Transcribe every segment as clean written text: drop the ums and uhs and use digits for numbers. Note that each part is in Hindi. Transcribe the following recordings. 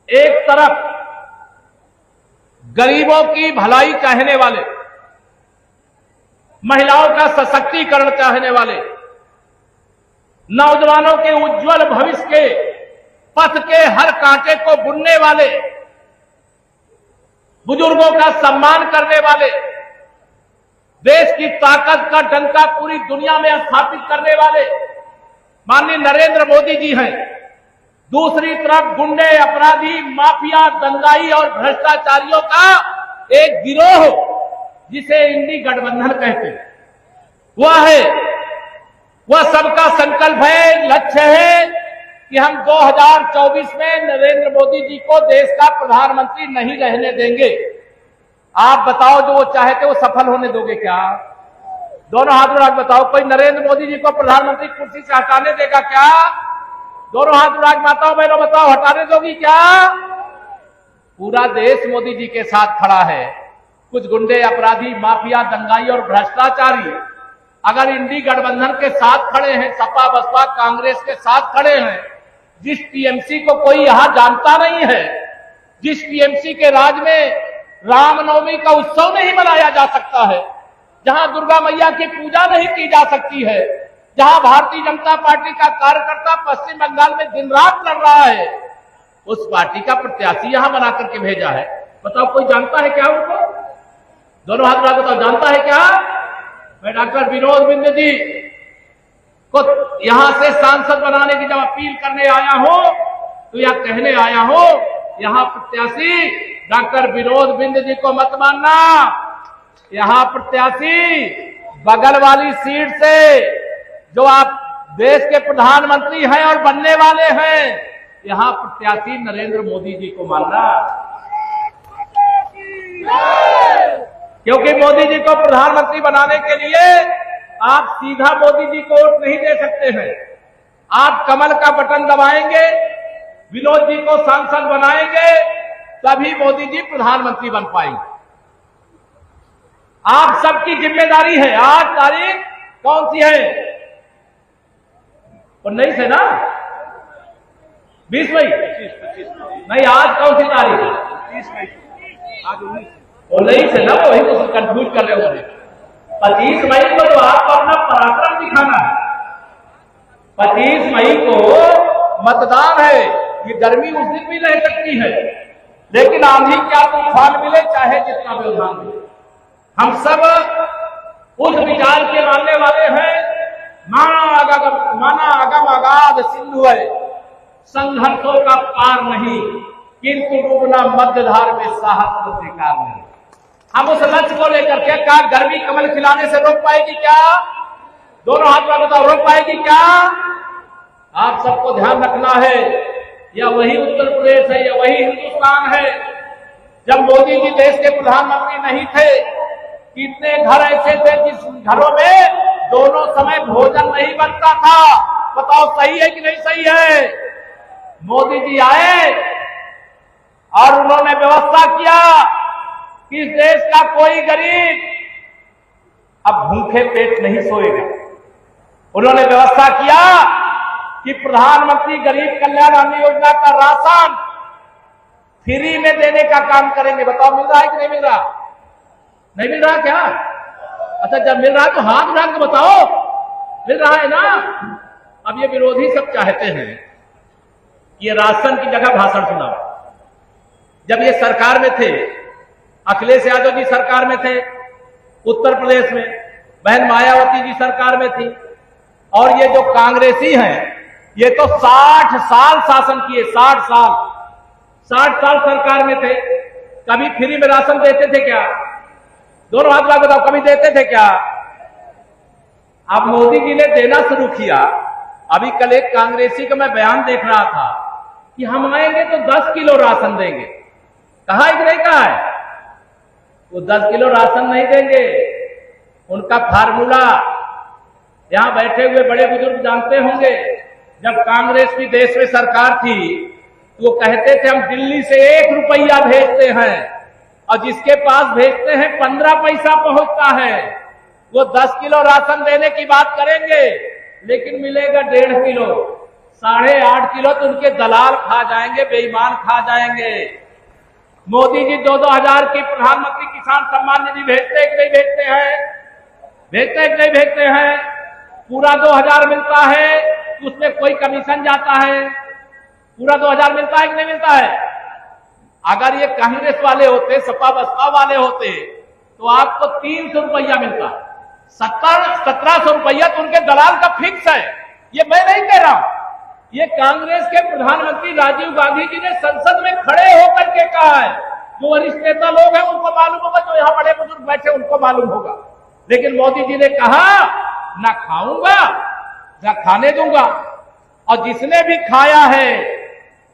एक तरफ गरीबों की भलाई चाहने वाले, महिलाओं का सशक्तिकरण चाहने वाले, नौजवानों के उज्जवल भविष्य के पथ के हर कांटे को बुनने वाले, बुजुर्गों का सम्मान करने वाले, देश की ताकत का डंका पूरी दुनिया में स्थापित करने वाले माननीय नरेंद्र मोदी जी हैं। दूसरी तरफ गुंडे, अपराधी, माफिया, दंगाई और भ्रष्टाचारियों का एक गिरोह जिसे इंडी गठबंधन कहते हैं, वह सबका संकल्प है, लक्ष्य है कि हम 2024 में नरेंद्र मोदी जी को देश का प्रधानमंत्री नहीं रहने देंगे। आप बताओ, जो वो चाहते वो सफल होने दोगे क्या? दोनों हाथ उठा के बताओ, कोई नरेंद्र मोदी जी को प्रधानमंत्री कुर्सी से हटाने देगा क्या? दोनों हाथ उठा के माताओं बहनों बताओ, हटाने दोगी क्या? पूरा देश मोदी जी के साथ खड़ा है। कुछ गुंडे, अपराधी, माफिया, दंगाई और भ्रष्टाचारी अगर इंडी गठबंधन के साथ खड़े हैं, सपा बसपा कांग्रेस के साथ खड़े हैं, जिस टीएमसी को कोई यहां जानता नहीं है, जिस टीएमसी के राज में रामनवमी का उत्सव नहीं मनाया जा सकता है, जहां दुर्गा मैया की पूजा नहीं की जा सकती है, जहां भारतीय जनता पार्टी का कार्यकर्ता पश्चिम बंगाल में दिन रात लड़ रहा है, उस पार्टी का प्रत्याशी यहां बना करके भेजा है। बताओ, कोई जानता है क्या उनको? दोनों हाथ उठा बताओ, जानता है क्या? मैं डॉक्टर विनोद बिंद जी को यहां से सांसद बनाने की जब अपील करने आया हूं तो या कहने आया हूं, यहां प्रत्याशी डॉक्टर विनोद बिंद जी को मत मानना। यहां प्रत्याशी बगल वाली सीट से जो आप देश के प्रधानमंत्री हैं और बनने वाले हैं, यहां प्रत्याशी नरेंद्र मोदी जी को मानना। क्योंकि मोदी जी को प्रधानमंत्री बनाने के लिए आप सीधा मोदी जी को वोट नहीं दे सकते हैं। आप कमल का बटन दबाएंगे, विनोद जी को सांसद बनाएंगे, तभी मोदी जी प्रधानमंत्री बन पाएंगे। आप सबकी जिम्मेदारी है। आज तारीख कौन सी है? 19 है ना? 20 मई? नहीं, आज कौन सी तारीख है? 30 मई। आज 19 है ना? वही तो कंफ्यूज कर रहे हो। 25 मई को तो आपको अपना पराक्रम दिखाना है। 25 मई को मतदान है। ये गर्मी उस दिन भी रह सकती है, लेकिन आंधी क्या तूफान मिले, चाहे जितना व्यवधान मिले, हम सब उस विचार के मानने वाले हैं। माना अगम अगाध सिंधु है, संघर्षों का पार नहीं, किंतु डूबना मध्यधार में साहस को बेकार नहीं। हम उस लक्ष्य को लेकर के क्या गर्मी कमल खिलाने से रोक पाएगी क्या? दोनों हाथ में बताओ, रोक पाएगी क्या? आप सबको ध्यान रखना है, या वही उत्तर प्रदेश है या वही हिंदुस्तान है। जब मोदी जी देश के प्रधानमंत्री नहीं थे, कितने घर ऐसे थे जिस घरों में दोनों समय भोजन नहीं बनता था? बताओ, सही है कि नहीं सही है? मोदी जी आए और उन्होंने व्यवस्था किया कि इस देश का कोई गरीब अब भूखे पेट नहीं सोएगा। उन्होंने व्यवस्था किया कि प्रधानमंत्री गरीब कल्याण अन्न योजना का राशन फ्री में देने का काम करेंगे। बताओ, मिल रहा है कि नहीं मिल रहा? नहीं मिल रहा क्या? अच्छा, जब मिल रहा है तो हाथ उठा के बताओ, मिल रहा है ना? अब ये विरोधी सब चाहते हैं कि ये राशन की जगह भाषण सुनाओ। जब ये सरकार में थे, अखिलेश यादव जी सरकार में थे उत्तर प्रदेश में, बहन मायावती जी सरकार में थी, और ये जो कांग्रेसी हैं ये तो 60 साल शासन किए। 60 साल सरकार में थे। कभी फ्री में राशन देते थे क्या? दोनों हाथ लगा बताओ, कभी देते थे क्या? अब मोदी जी ने देना शुरू किया। अभी कल एक कांग्रेसी का मैं बयान देख रहा था कि हम आएंगे तो 10 किलो राशन देंगे। कहा है कि नहीं कहा है? वो 10 किलो राशन नहीं देंगे। उनका फार्मूला यहां बैठे हुए बड़े बुजुर्ग जानते होंगे। जब कांग्रेस की देश में सरकार थी तो वो कहते थे हम दिल्ली से 1 रुपया भेजते हैं और जिसके पास भेजते हैं 15 पैसा पहुंचता है। वो 10 किलो राशन देने की बात करेंगे, लेकिन मिलेगा 1.5 किलो। 8.5 किलो तो उनके दलाल खा जाएंगे, बेईमान खा जाएंगे। मोदी जी 2-2 हजार की प्रधानमंत्री किसान सम्मान निधि भेजते कि नहीं भेजते हैं? भेजते कि नहीं भेजते हैं? पूरा 2,000 मिलता है, उसमें कोई कमीशन जाता है? पूरा 2,000 मिलता है कि नहीं मिलता है? अगर ये कांग्रेस वाले होते, सपा बसपा वाले होते, तो आपको 300 रुपया मिलता। 1700 रुपया तो उनके दलाल का फिक्स है। ये मैं नहीं कह रहा हूं, ये कांग्रेस के प्रधानमंत्री राजीव गांधी जी ने संसद में खड़े होकर के कहा है। जो वरिष्ठ नेता लोग हैं उनको मालूम होगा, जो यहां बड़े बुजुर्ग बैठे उनको मालूम होगा। लेकिन मोदी जी ने कहा ना खाऊंगा ना खाने दूंगा, और जिसने भी खाया है,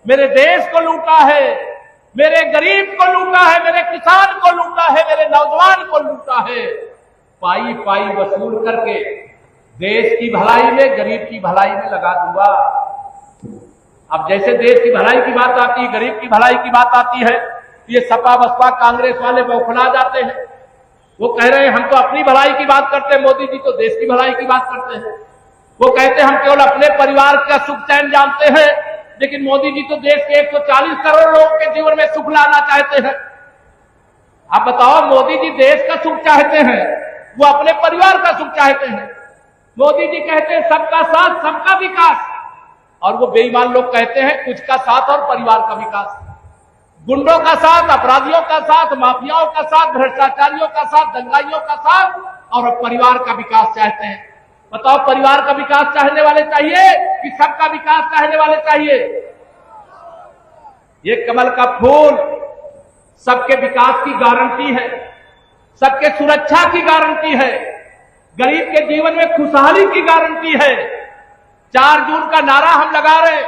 मेरे देश को लूटा है, मेरे गरीब को लूटा है, मेरे किसान को लूटा है, मेरे नौजवान को लूटा है, पाई पाई वसूल करके देश की भलाई में, गरीब की भलाई में लगा दूंगा। अब जैसे देश की भलाई की बात आती है, गरीब की भलाई की बात आती है, ये सपा बसपा कांग्रेस वाले बौखला जाते हैं। वो कह रहे हैं हम तो अपनी भलाई की बात करते हैं, मोदी जी तो देश की भलाई की बात करते हैं। वो कहते हैं हम केवल अपने परिवार का सुख चैन जानते हैं, लेकिन मोदी जी तो देश के 140 करोड़ लोगों के जीवन में सुख लाना चाहते हैं। आप बताओ, मोदी जी देश का सुख चाहते हैं, वो अपने परिवार का सुख चाहते हैं। मोदी जी कहते हैं सबका साथ सबका विकास, और वो बेईमान लोग कहते हैं कुछ का साथ और परिवार का विकास। गुंडों का साथ, अपराधियों का साथ, माफियाओं का साथ, भ्रष्टाचारियों का साथ, दंगाइयों का साथ, और परिवार का विकास चाहते हैं। बताओ, परिवार का विकास चाहने वाले चाहिए कि सबका विकास चाहने वाले चाहिए? ये कमल का फूल सबके विकास की गारंटी है, सबके सुरक्षा की गारंटी है, गरीब के जीवन में खुशहाली की गारंटी है। 4 जून का नारा हम लगा रहे,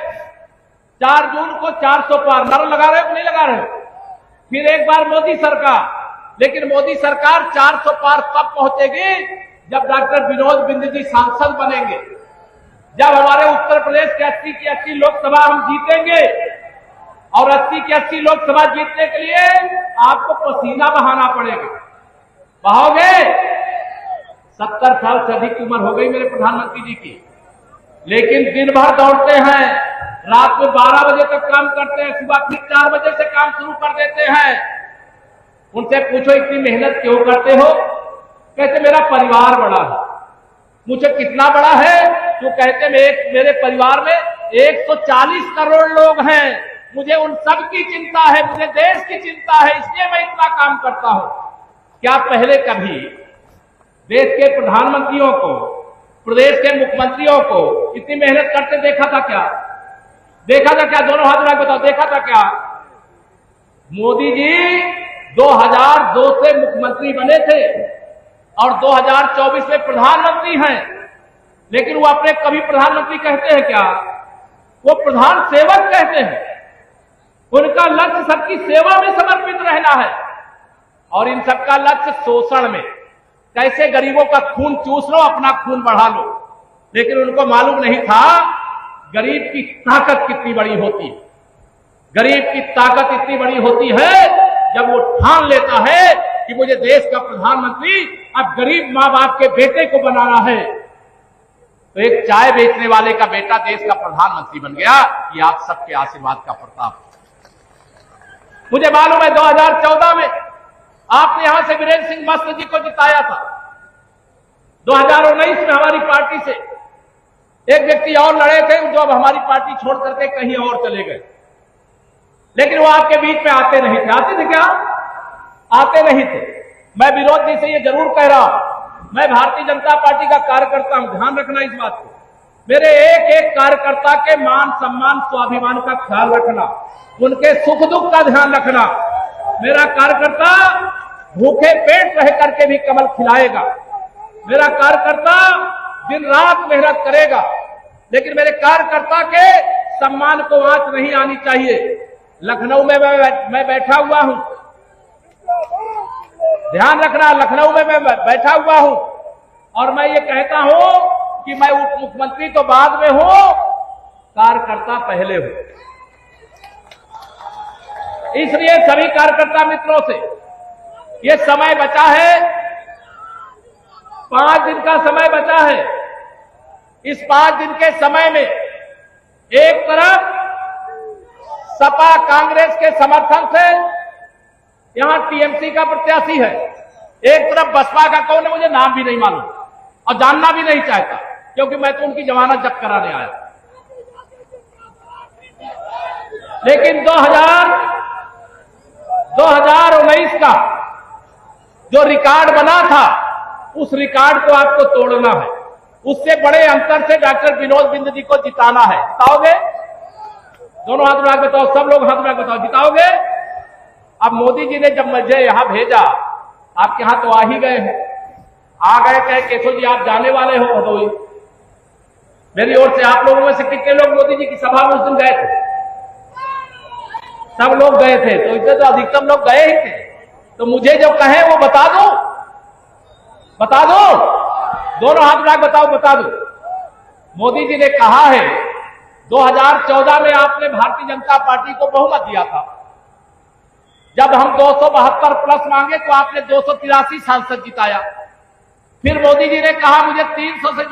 4 जून को 400 पार नारा लगा रहे हो नहीं लगा रहे? फिर एक बार मोदी सरकार, लेकिन मोदी सरकार 400 पार तब पहुंचेगी जब डॉक्टर विनोद बिंद जी सांसद बनेंगे, जब हमारे उत्तर प्रदेश के 80 की 80 लोकसभा हम जीतेंगे। और 80 की 80 लोकसभा जीतने के लिए आपको पसीना बहाना पड़ेगा। बहाओगे? 70 साल से अधिक की उम्र हो गई मेरे प्रधानमंत्री जी की, लेकिन दिन भर दौड़ते हैं, रात में 12 बजे तक काम करते हैं, सुबह फिर 4 बजे से काम शुरू कर देते हैं। उनसे पूछो इतनी मेहनत क्यों करते हो? कहते मेरा परिवार बड़ा है। मुझे कितना बड़ा है? तो कहते मेरे परिवार में 140 करोड़ लोग हैं, मुझे उन सब की चिंता है, मुझे देश की चिंता है, इसलिए मैं इतना काम करता हूं। क्या पहले कभी देश के प्रधानमंत्रियों को, प्रदेश के मुख्यमंत्रियों को इतनी मेहनत करते देखा था क्या? देखा था क्या? दोनों हाथ उठा के बताओ, देखा था क्या? मोदी जी 2002 से मुख्यमंत्री बने थे और 2024 में प्रधानमंत्री हैं, लेकिन वो अपने कभी प्रधानमंत्री कहते हैं क्या? वो प्रधान सेवक कहते हैं। उनका लक्ष्य सबकी सेवा में समर्पित रहना है, और इन सबका लक्ष्य शोषण में, कैसे गरीबों का खून चूस लो, अपना खून बढ़ा लो। लेकिन उनको मालूम नहीं था गरीब की ताकत कितनी बड़ी होती है। गरीब की ताकत इतनी बड़ी होती है जब वो ठान लेता है कि मुझे देश का प्रधानमंत्री अब गरीब मां बाप के बेटे को बनाना है। तो एक चाय बेचने वाले का बेटा देश का प्रधानमंत्री बन गया। ये आप सबके आशीर्वाद का प्रताप। मुझे मालूम है 2014 में आपने यहां से वीरेंद्र सिंह मस्त जी को जिताया था। 2019 में हमारी पार्टी से एक व्यक्ति और लड़े थे, जो अब हमारी पार्टी छोड़ करके कहीं और चले गए, लेकिन वो आपके बीच में आते नहीं थे। आते थे क्या? आते नहीं थे। मैं विरोध जी से ये जरूर कह रहा हूं, मैं भारतीय जनता पार्टी का कार्यकर्ता हूं, ध्यान रखना इस बात को। मेरे एक एक कार्यकर्ता के मान सम्मान स्वाभिमान का ख्याल रखना, उनके सुख दुख का ध्यान रखना। मेरा कार्यकर्ता भूखे पेट रह करके भी कमल खिलाएगा। मेरा कार्यकर्ता दिन रात मेहनत करेगा, लेकिन मेरे कार्यकर्ता के सम्मान को आंच नहीं आनी चाहिए। लखनऊ में मैं बैठा हुआ हूं, ध्यान रखना, लखनऊ में मैं बैठा हुआ हूं, और मैं ये कहता हूं कि मैं उप मुख्यमंत्री तो बाद में हूं, कार्यकर्ता पहले हूं। इसलिए सभी कार्यकर्ता मित्रों से ये समय बचा है, 5 दिन का समय बचा है। इस 5 दिन के समय में एक तरफ सपा कांग्रेस के समर्थन से यहां टीएमसी का प्रत्याशी है, एक तरफ बसपा का कौन है मुझे नाम भी नहीं मालूम और जानना भी नहीं चाहता, क्योंकि मैं तो उनकी जमानत जब्त कराने आया। लेकिन 2019 का जो रिकॉर्ड बना था, उस रिकॉर्ड को आपको तोड़ना है। उससे बड़े अंतर से डॉक्टर विनोद बिंद जी को जिताना है। जिताओगे? दोनों हाथ में बताओ, सब लोग हाथ में बताओ, जिताओगे? अब मोदी जी ने जब मुझे यहां भेजा, आपके यहां तो आ ही गए हैं, आ गए कहे केशव जी आप जाने वाले हो भदोई। मेरी ओर से आप लोगों में से कितने लोग मोदी जी की सभा में उस दिन गए थे? सब लोग गए थे, तो इससे तो अधिकतम लोग गए ही थे। तो मुझे जो कहे वो बता दो, बता दो, दोनों हाथ में बताओ, बता दो। मोदी जी ने कहा है 2014 में आपने भारतीय जनता पार्टी को बहुमत दिया था, जब हम 272 प्लस मांगे तो आपने 283 सांसद जिताया। फिर मोदी जी ने कहा मुझे 300 से